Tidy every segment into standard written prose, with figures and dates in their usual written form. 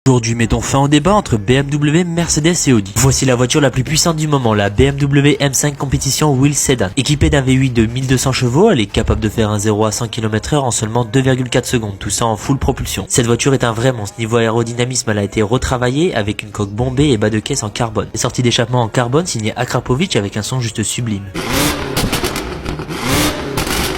Aujourd'hui, mettons fin au débat entre BMW, Mercedes et Audi. Voici la voiture la plus puissante du moment, la BMW M5 Competition Wheel Sedan. Équipée d'un V8 de 1200 chevaux, elle est capable de faire un 0 à 100 km/h en seulement 2,4 secondes, tout ça en full propulsion. Cette voiture est un vrai monstre. Niveau aérodynamisme, elle a été retravaillée avec une coque bombée et bas de caisse en carbone. Les sorties d'échappement en carbone signées Akrapovic avec un son juste sublime.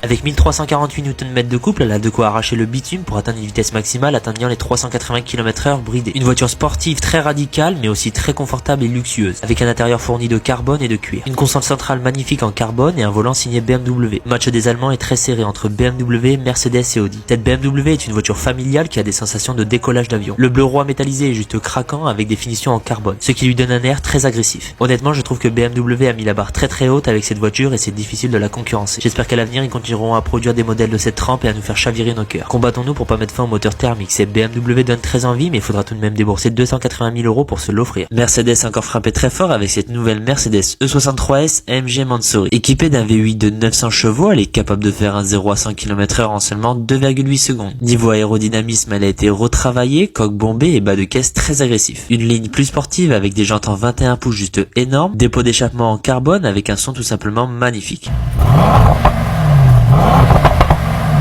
Avec 1348 Nm de couple, elle a de quoi arracher le bitume pour atteindre une vitesse maximale atteignant les 380 km/h bridée. Une voiture sportive très radicale mais aussi très confortable et luxueuse, avec un intérieur fourni de carbone et de cuir. Une console centrale magnifique en carbone et un volant signé BMW. Le match des Allemands est très serré entre BMW, Mercedes et Audi. Cette BMW est une voiture familiale qui a des sensations de décollage d'avion. Le bleu roi métallisé est juste craquant avec des finitions en carbone, ce qui lui donne un air très agressif. Honnêtement, je trouve que BMW a mis la barre très haute avec cette voiture et c'est difficile de la concurrencer. J'espère qu'à l'avenir, ils continueront à produire des modèles de cette trempe et à nous faire chavirer nos cœurs. Combattons-nous pour pas mettre fin au moteur thermique. Cette BMW donne très envie, mais il faudra tout de même débourser 280 000 € pour se l'offrir. Mercedes a encore frappé très fort avec cette nouvelle Mercedes E63S AMG Mansory. Équipée d'un V8 de 900 chevaux, elle est capable de faire un 0 à 100 km/h en seulement 2,8 secondes. Niveau aérodynamisme, elle a été retravaillée, coque bombée et bas de caisse très agressif. Une ligne plus sportive avec des jantes en 21 pouces juste énormes, dépôt d'échappement en carbone avec un son tout simplement magnifique.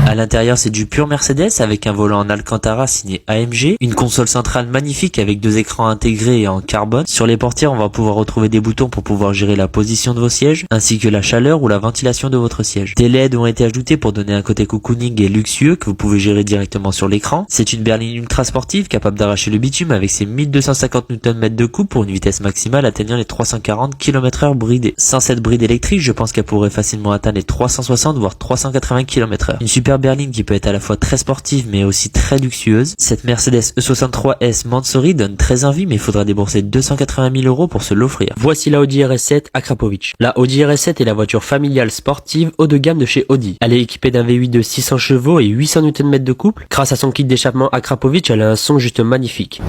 À l'intérieur, c'est du pur Mercedes avec un volant en Alcantara signé AMG, une console centrale magnifique avec deux écrans intégrés et en carbone. Sur les portières, on va pouvoir retrouver des boutons pour pouvoir gérer la position de vos sièges, ainsi que la chaleur ou la ventilation de votre siège. Des LED ont été ajoutés pour donner un côté cocooning et luxueux que vous pouvez gérer directement sur l'écran. C'est une berline ultra sportive capable d'arracher le bitume avec ses 1250 Nm de couple pour une vitesse maximale atteignant les 340 km/h bridée. Sans cette bride électrique, je pense qu'elle pourrait facilement atteindre les 360 voire 380 km/h. Une super berline qui peut être à la fois très sportive mais aussi très luxueuse. Cette Mercedes E63S Mansory donne très envie, mais il faudra débourser 280 000 € pour se l'offrir. Voici la Audi RS7 Akrapovic. La Audi RS7 est la voiture familiale sportive haut de gamme de chez Audi. Elle est équipée d'un V8 de 600 chevaux et 800 Nm de couple. Grâce à son kit d'échappement Akrapovic, elle a un son juste magnifique.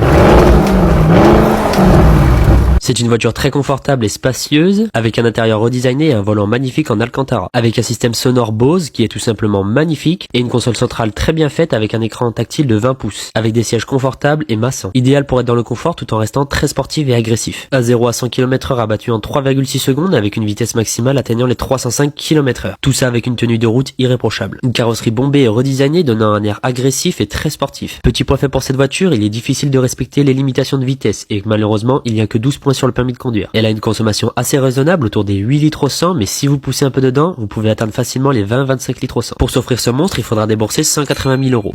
C'est une voiture très confortable et spacieuse, avec un intérieur redesigné et un volant magnifique en Alcantara, avec un système sonore Bose qui est tout simplement magnifique, et une console centrale très bien faite avec un écran tactile de 20 pouces, avec des sièges confortables et massants. Idéal pour être dans le confort tout en restant très sportif et agressif. Un 0 à 100 km/h abattu en 3,6 secondes avec une vitesse maximale atteignant les 305 km/h. Tout ça avec une tenue de route irréprochable. Une carrosserie bombée et redesignée donnant un air agressif et très sportif. Petit point faible pour cette voiture, il est difficile de respecter les limitations de vitesse, et malheureusement il n'y a que 12 points sur le permis de conduire. Elle a une consommation assez raisonnable autour des 8 litres au 100, mais si vous poussez un peu dedans, vous pouvez atteindre facilement les 20-25 litres au 100. Pour s'offrir ce monstre, il faudra débourser 180 000 €.